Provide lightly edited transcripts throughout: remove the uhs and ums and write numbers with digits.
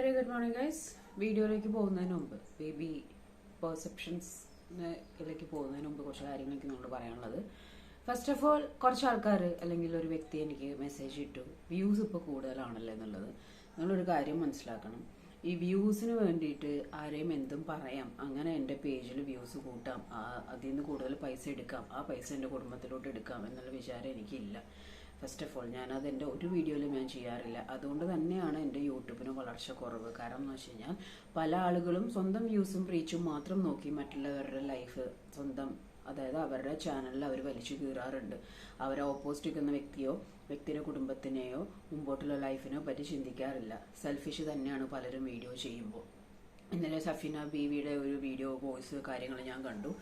Very good morning guys. വീഡിയോയിലേക്ക് പോകുന്നതിന് മുമ്പ് ബേബി പെർസെപ്ഷൻസിലേക്ക് പോകുന്നതിന് മുമ്പ് കുറച്ച് കാര്യങ്ങളൊക്കെ നിങ്ങളോട് പറയാനുള്ളത്. ഫസ്റ്റ് ഓഫ് ഓൾ, കുറച്ച് ആൾക്കാർ അല്ലെങ്കിൽ ഒരു വ്യക്തി എനിക്ക് മെസ്സേജ് ഇട്ടു, വ്യൂസ് ഇപ്പോൾ കൂടുതലാണല്ലോ എന്നുള്ളത്. നിങ്ങളൊരു കാര്യം മനസ്സിലാക്കണം. ഈ വ്യൂസിന് വേണ്ടിയിട്ട് ആരെയും എന്തും പറയാം, അങ്ങനെ എൻ്റെ പേജിൽ വ്യൂസ് കൂട്ടാം, അതിൽ നിന്ന് കൂടുതൽ പൈസ എടുക്കാം, ആ പൈസ എൻ്റെ കുടുംബത്തിലോട്ട് എടുക്കാം എന്നുള്ള വിചാരം എനിക്കില്ല. ഫസ്റ്റ് ഓഫ് ഓൾ, ഞാനത് എൻ്റെ ഒരു വീഡിയോയിലും ഞാൻ ചെയ്യാറില്ല. അതുകൊണ്ട് തന്നെയാണ് എൻ്റെ യൂട്യൂബിന് വളർച്ച കുറവ്. കാരണം എന്ന് വെച്ച് കഴിഞ്ഞാൽ പല ആളുകളും സ്വന്തം വ്യൂസും റീച്ചും മാത്രം നോക്കി മറ്റുള്ളവരുടെ ലൈഫ് സ്വന്തം, അതായത് അവരുടെ ചാനലിൽ അവർ വലിച്ചു കീറാറുണ്ട്. അവരെ ഓപ്പോസിറ്റ് നിൽക്കുന്ന വ്യക്തിയുടെ കുടുംബത്തിനെയോ മുമ്പോട്ടുള്ള ലൈഫിനെയോ പറ്റി ചിന്തിക്കാറില്ല. സെൽഫിഷ് തന്നെയാണ് പലരും വീഡിയോ ചെയ്യുമ്പോൾ. ഇന്നലെ സഫീന ബീവിയുടെ ഒരു വീഡിയോ വോയിസ് കാര്യങ്ങൾ ഞാൻ കണ്ടു.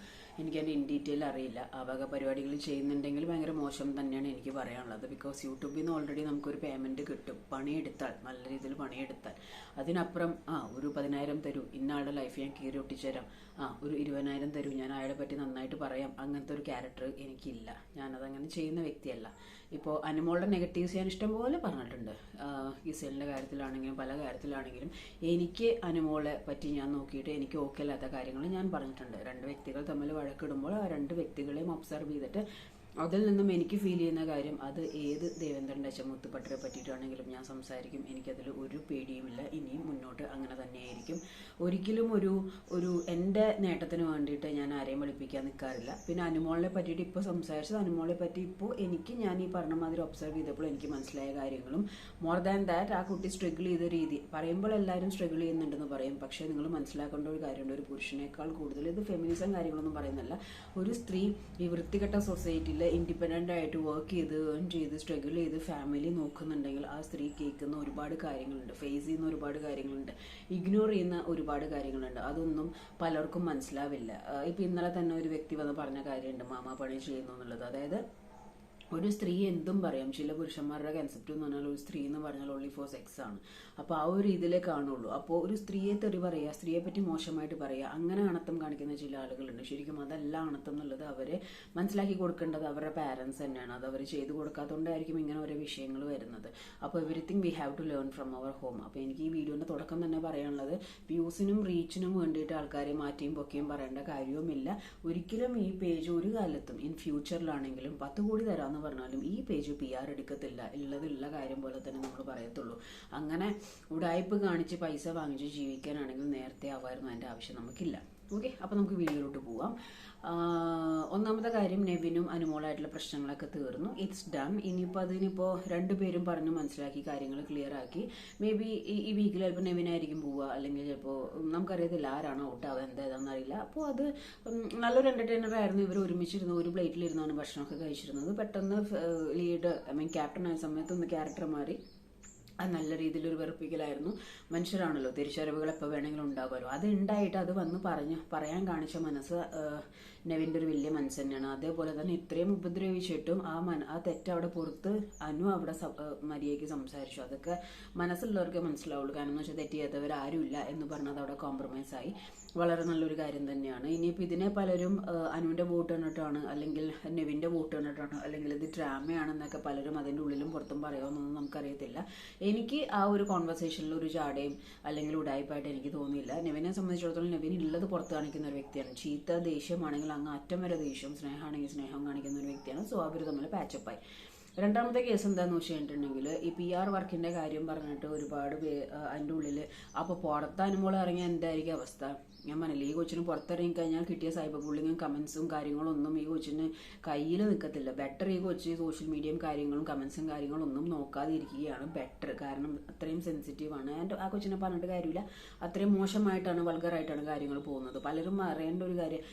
എനിക്കതിൻ്റെ ഇൻ ഡീറ്റെയിൽ അറിയില്ല. ആ വക പരിപാടികൾ ചെയ്യുന്നുണ്ടെങ്കിൽ ഭയങ്കര മോശം തന്നെയാണ് എനിക്ക് പറയാനുള്ളത്. ബിക്കോസ് യൂട്യൂബിൽ നിന്ന് ഓൾറെഡി നമുക്കൊരു പേയ്മെൻറ്റ് കിട്ടും, പണിയെടുത്താൽ, നല്ല രീതിയിൽ പണിയെടുത്താൽ. അതിനപ്പുറം ഒരു 10,000 തരൂ, ഇന്നയാളുടെ ലൈഫ് ഞാൻ കീറി ഒട്ടിച്ചുതരാം, ഒരു 20,000 തരൂ, ഞാൻ അയാളെ പറ്റി നന്നായിട്ട് പറയാം, അങ്ങനത്തെ ഒരു ക്യാരക്ടർ എനിക്കില്ല. ഞാനതങ്ങനെ ചെയ്യുന്ന വ്യക്തിയല്ല. ഇപ്പോൾ അനുമോളുടെ നെഗറ്റീവ്സ് ഞാൻ ഇഷ്ടംപോലെ പറഞ്ഞിട്ടുണ്ട്. ഗിസേലിൻ്റെ കാര്യത്തിലാണെങ്കിലും പല കാര്യത്തിലാണെങ്കിലും എനിക്ക് അനുമോളെ പറ്റി ഞാൻ നോക്കിയിട്ട് എനിക്ക് ഓക്കെ അല്ലാത്ത കാര്യങ്ങൾ ഞാൻ പറഞ്ഞിട്ടുണ്ട്. രണ്ട് വ്യക്തികൾ തമ്മിൽ വഴക്കിടുമ്പോൾ ആ രണ്ട് വ്യക്തികളെയും ഒബ്സർവ് ചെയ്തിട്ട് അതിൽ നിന്നും എനിക്ക് ഫീൽ ചെയ്യുന്ന കാര്യം, അത് ഏത് ദേവേന്ദ്രൻ്റെ മുത്തുപട്ടരെ പറ്റിയിട്ടാണെങ്കിലും ഞാൻ സംസാരിക്കും. എനിക്കതിൽ ഒരു പേടിയുമില്ല. ഇനിയും മുന്നോട്ട് അങ്ങനെ തന്നെയായിരിക്കും. ഒരിക്കലും ഒരു എൻ്റെ നേട്ടത്തിന് വേണ്ടിയിട്ട് ഞാൻ ആരെയും വെളുപ്പിക്കാൻ നിൽക്കാറില്ല. പിന്നെ അനുമോളിനെ പറ്റിയിട്ട് ഇപ്പോൾ സംസാരിച്ചത്, അനുമോളെ പറ്റി ഇപ്പോൾ ഞാൻ ഈ പറഞ്ഞ മാതിരി ഒബ്സർവ് ചെയ്തപ്പോൾ എനിക്ക് മനസ്സിലായ കാര്യങ്ങളും മോർ ദാൻ ദാറ്റ്, ആ കുട്ടി സ്ട്രഗിൾ ചെയ്ത രീതി പറയുമ്പോൾ എല്ലാവരും സ്ട്രഗിൾ ചെയ്യുന്നുണ്ടെന്ന് പറയും. പക്ഷേ നിങ്ങൾ മനസ്സിലാക്കേണ്ട ഒരു കാര്യമുണ്ട്, ഒരു പുരുഷനേക്കാൾ കൂടുതൽ, ഇത് ഫെമിനിസം കാര്യങ്ങളൊന്നും പറയുന്നില്ല, ഒരു സ്ത്രീ ഈ വൃത്തികെട്ട സൊസൈറ്റിയിൽ ഇൻഡിപെൻഡൻ്റ് ആയിട്ട് വർക്ക് ചെയ്ത് ഏൺ ചെയ്ത് സ്ട്രഗിൾ ചെയ്ത് ഫാമിലി നോക്കുന്നുണ്ടെങ്കിൽ ആ സ്ത്രീ കേൾക്കുന്ന ഒരുപാട് കാര്യങ്ങളുണ്ട്, ഫേസ് ചെയ്യുന്ന ഒരുപാട് കാര്യങ്ങളുണ്ട്, ഇഗ്നോർ ചെയ്യുന്ന ഒരുപാട് കാര്യങ്ങളുണ്ട്. അതൊന്നും പലർക്കും മനസ്സിലാവില്ല. ഇപ്പം ഇന്നലെ തന്നെ ഒരു വ്യക്തി വന്ന് പറഞ്ഞ കാര്യമുണ്ട്, മാമാ പണി ചെയ്യുന്നു എന്നുള്ളത്. അതായത് ഒരു സ്ത്രീ എന്തും പറയാം. ചില പുരുഷന്മാരുടെ കൺസെപ്റ്റ് എന്ന് പറഞ്ഞാൽ ഒരു സ്ത്രീ എന്ന് പറഞ്ഞാൽ ഓൺലി ഫോർ സെക്സ് ആണ്. അപ്പോൾ ആ ഒരു രീതിയിലേ കാണുള്ളൂ. അപ്പോൾ ഒരു സ്ത്രീയെ തെറി പറയുക, സ്ത്രീയെ പറ്റി മോശമായിട്ട് പറയുക, അങ്ങനെ അണത്തം കാണിക്കുന്ന ചില ആളുകളുണ്ട്. ശരിക്കും അതല്ല അണത്തം എന്നുള്ളത് അവരെ മനസ്സിലാക്കി കൊടുക്കേണ്ടത് അവരുടെ പാരൻസ് തന്നെയാണ്. അത് അവർ ചെയ്തു കൊടുക്കാത്തതുകൊണ്ടായിരിക്കും ഇങ്ങനെ ഓരോ വിഷയങ്ങൾ വരുന്നത്. അപ്പോൾ everything we have to learn from our home. അപ്പോൾ എനിക്ക് ഈ വീഡിയോൻ്റെ തുടക്കം തന്നെ പറയാനുള്ളത്, വ്യൂസിനും റീച്ചിനും വേണ്ടിയിട്ട് ആൾക്കാരെ മാറ്റിയും പൊക്കിയും പറയേണ്ട കാര്യവുമില്ല. ഒരിക്കലും ഈ പേജ് ഒരു കാലത്തും ഇൻ ഫ്യൂച്ചറിലാണെങ്കിലും 10 കോടി തരാമെന്ന് പറഞ്ഞാലും ഈ പേജ് PR എടുക്കത്തില്ല. ഉള്ള കാര്യം പോലെ തന്നെ നമ്മൾ പറയത്തുള്ളൂ. അങ്ങനെ ഉടായ്പ് കാണിച്ച് പൈസ വാങ്ങിച്ച് ജീവിക്കാനാണെങ്കിൽ നേരത്തെ ആവായിരുന്നു, അതിൻ്റെ ആവശ്യം നമുക്കില്ല. ഓക്കെ, അപ്പോൾ നമുക്ക് വീഡിയോയിലോട്ട് പോവാം. ഒന്നാമത്തെ കാര്യം, നെവിനും അനുമോളായിട്ടുള്ള പ്രശ്നങ്ങളൊക്കെ തീർന്നു. It's done. അതിനിപ്പോൾ രണ്ടുപേരും പറഞ്ഞ് മനസ്സിലാക്കി കാര്യങ്ങൾ ക്ലിയർ ആക്കി. മേ ബി ഈ വീക്കിൽ ചിലപ്പോൾ നെവിനായിരിക്കും പോവുക, അല്ലെങ്കിൽ ചിലപ്പോൾ നമുക്കറിയത്തില്ല ആരാണ് ഔട്ടാവുക, എന്താണെന്ന് അറിയില്ല. അപ്പോൾ അത് നല്ലൊരു എൻ്റർടൈനർ ആയിരുന്നു. ഇവർ ഒരുമിച്ചിരുന്നു, ഒരു പ്ലേറ്റിലിരുന്നാണ് ഭക്ഷണമൊക്കെ കഴിച്ചിരുന്നത്. പെട്ടെന്ന് ക്യാപ്റ്റൻ ആയ സമയത്ത് ഒന്ന് ക്യാരക്ടർ മാറി. അത് നല്ല രീതിയിലൊരു വെറുപ്പിക്കലായിരുന്നു. മനുഷ്യരാണല്ലോ, തിരിച്ചറിവുകൾ എപ്പോൾ വേണമെങ്കിലും ഉണ്ടാകുമല്ലോ. അത് ഉണ്ടായിട്ട് അത് വന്ന് പറയാൻ കാണിച്ച മനസ്സ് നെവിൻ്റെ ഒരു വലിയ മനസ്സ് തന്നെയാണ്. അതേപോലെ തന്നെ ഇത്രയും ഉപദ്രവിച്ചിട്ടും ആ തെറ്റ് അവിടെ പുറത്ത് അനു അവിടെ മര്യാദയ്ക്ക് സംസാരിച്ചു. അതൊക്കെ മനസ്സുള്ളവർക്ക് മനസ്സിലാവുള്ളൂ. കാരണം എന്ന് വെച്ചാൽ തെറ്റ് ചെയ്യാത്തവരാരുമില്ല എന്ന് പറഞ്ഞത് അവിടെ കോംപ്രമൈസ് ആയി. വളരെ നല്ലൊരു കാര്യം തന്നെയാണ്. ഇനിയിപ്പോൾ ഇതിനെ പലരും അനുവിൻ്റെ വോട്ട് കണ്ടിട്ടാണ്, അല്ലെങ്കിൽ നെവിൻ്റെ വോട്ട് കണ്ടിട്ടാണ്, അല്ലെങ്കിൽ ഇത് ഡ്രാമയാണെന്നൊക്കെ പലരും അതിൻ്റെ ഉള്ളിലും പുറത്തും പറയുമെന്നൊന്നും നമുക്കറിയത്തില്ല. എനിക്ക് ആ ഒരു കോൺവെർസേഷനിൽ ഒരു ജാടയും അല്ലെങ്കിൽ ഉടായ്പായിട്ട് എനിക്ക് തോന്നിയില്ല. നെവിനെ സംബന്ധിച്ചിടത്തോളം നെവിൻ ഉള്ളത് പുറത്ത് കാണിക്കുന്ന ഒരു വ്യക്തിയാണ്. ചീത്ത ദേഷ്യമാണെങ്കിൽ അങ്ങ് അറ്റം വരെ ദേഷ്യം, സ്നേഹമാണെങ്കിൽ സ്നേഹം കാണിക്കുന്ന ഒരു വ്യക്തിയാണ്. സോ അവർ തമ്മിൽ പാച്ചപ്പായി. രണ്ടാമത്തെ കേസ് എന്താന്ന് വെച്ച് കഴിഞ്ഞിട്ടുണ്ടെങ്കിൽ, ഈ PR വർക്കിന്റെ കാര്യം പറഞ്ഞിട്ട് ഒരുപാട് അതിൻ്റെ ഉള്ളിൽ അപ്പോൾ പുറത്ത് അനുമോൾ ഇറങ്ങിയാൽ എന്തായിരിക്കും അവസ്ഥ? ഞാൻ പറഞ്ഞില്ല, ഈ കൊച്ചിന് പുറത്തിറങ്ങി കഴിഞ്ഞാൽ കിട്ടിയ സൈബർ ബുള്ളിങ്ങും കമൻസും കാര്യങ്ങളും ഒന്നും ഈ കൊച്ചിന് കയ്യിൽ നിൽക്കത്തില്ല. ബെറ്റർ ഈ കൊച്ചി സോഷ്യൽ മീഡിയയും കാര്യങ്ങളും കമൻസും കാര്യങ്ങളും ഒന്നും നോക്കാതെ ഇരിക്കുകയാണ് ബെറ്റർ. കാരണം അത്രയും സെൻസിറ്റീവാണ്. ആ കൊച്ചിനെ പറഞ്ഞിട്ട് കാര്യമില്ല, അത്രയും മോശമായിട്ടാണ്, വൾഗറായിട്ടാണ് കാര്യങ്ങൾ പോകുന്നത്. പലരും അറിയേണ്ട ഒരു കാര്യം,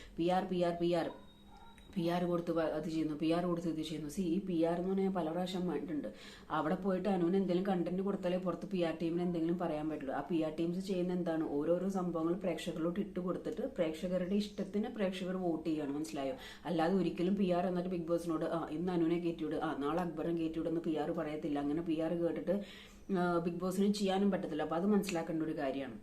PR കൊടുത്ത് അത് ചെയ്യുന്നു, PR കൊടുത്ത് ഇത് ചെയ്യുന്നു. ഈ PR എന്ന് പറഞ്ഞാൽ പല പ്രാവശ്യം വേണ്ടിട്ടുണ്ട്. അവിടെ പോയിട്ട് അനുവിന് എന്തെങ്കിലും കണ്ടന്റ് കൊടുത്താലേ പുറത്ത് PR ടീമിന് എന്തെങ്കിലും പറയാൻ പറ്റുള്ളൂ. ആ PR ടീംസ് ചെയ്യുന്ന എന്താണ്, ഓരോരോ സംഭവങ്ങൾ പ്രേക്ഷകരിലോട്ട് ഇട്ട് കൊടുത്തിട്ട് പ്രേക്ഷകരുടെ ഇഷ്ടത്തിന് പ്രേക്ഷകർ വോട്ട് ചെയ്യാണ്. മനസ്സിലായോ? അല്ലാതെ ഒരിക്കലും PR എന്നിട്ട് ബിഗ് ബോസിനോട് ഇന്ന് അനുവിനെ കയറ്റിവിട്, നാളെ അക്ബറിനെ കയറ്റിവിടെന്ന് PR പറയത്തില്ല. അങ്ങനെ PR കേട്ടിട്ട് ബിഗ് ബോസിന് ചെയ്യാനും പറ്റത്തില്ല. അപ്പോൾ അത് മനസ്സിലാക്കേണ്ട ഒരു കാര്യമാണ്.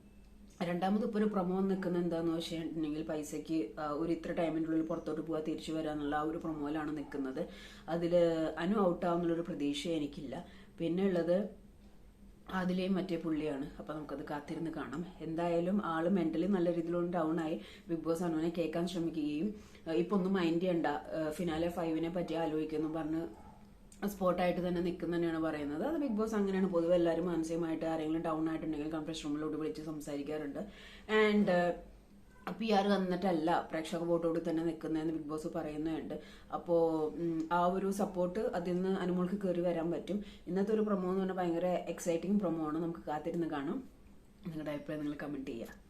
രണ്ടാമത് ഇപ്പോൾ ഒരു പ്രൊമോ നിൽക്കുന്നത് എന്താണെന്ന് വെച്ചിട്ടുണ്ടെങ്കിൽ, പൈസയ്ക്ക് ഒരു ഇത്ര ടൈമിൻ്റെ ഉള്ളിൽ പുറത്തോട്ട് പോകാൻ തിരിച്ചു വരാന്നുള്ള ആ ഒരു പ്രൊമോയിലാണ് നിൽക്കുന്നത്. അതിൽ അനു ഔട്ടാവുന്നുള്ളൊരു പ്രതീക്ഷ എനിക്കില്ല. പിന്നെ ഉള്ളത് അതിലെയും മറ്റേ പുള്ളിയാണ്. അപ്പൊ നമുക്കത് കാത്തിരുന്ന് കാണാം. എന്തായാലും ആള് മെന്റലി നല്ല രീതിയിലൊന്ന് ഡൗൺ ആയി. ബിഗ് ബോസ് അനുവിനെ കേൾക്കാൻ ശ്രമിക്കുകയും ഇപ്പൊ ഒന്നും മൈൻഡ് ചെയ്യണ്ട, ഫിനാലെ 5നെ പറ്റി ആലോചിക്കുന്നു പറഞ്ഞ് സ്പോട്ടായിട്ട് തന്നെ നിൽക്കുന്നതന്നെയാണ് പറയുന്നത്. അത് ബിഗ് ബോസ് അങ്ങനെയാണ് പൊതുവെ എല്ലാവരും മാനസികമായിട്ട് ആരെങ്കിലും ഡൗൺ ആയിട്ടുണ്ടെങ്കിൽ കോൺഫറൻസ് റൂമിലോട്ട് വിളിച്ച് സംസാരിക്കാറുണ്ട്. ആൻഡ് PR വന്നിട്ടല്ല പ്രേക്ഷക വോട്ടോട് തന്നെ നിൽക്കുന്നതെന്ന് ബിഗ് ബോസ് പറയുന്നുണ്ട്. അപ്പോൾ ആ ഒരു സപ്പോർട്ട് അതിൽ നിന്ന് അനുമോൾക്ക് കയറി വരാൻ പറ്റും. ഇന്നത്തെ ഒരു പ്രൊമോ എന്ന് പറഞ്ഞാൽ ഭയങ്കര എക്സൈറ്റിംഗ് പ്രൊമോ ആണ്. നമുക്ക് കാത്തിരുന്ന് കാണാം. നിങ്ങളുടെ അഭിപ്രായം നിങ്ങൾ കമന്റ് ചെയ്യുക.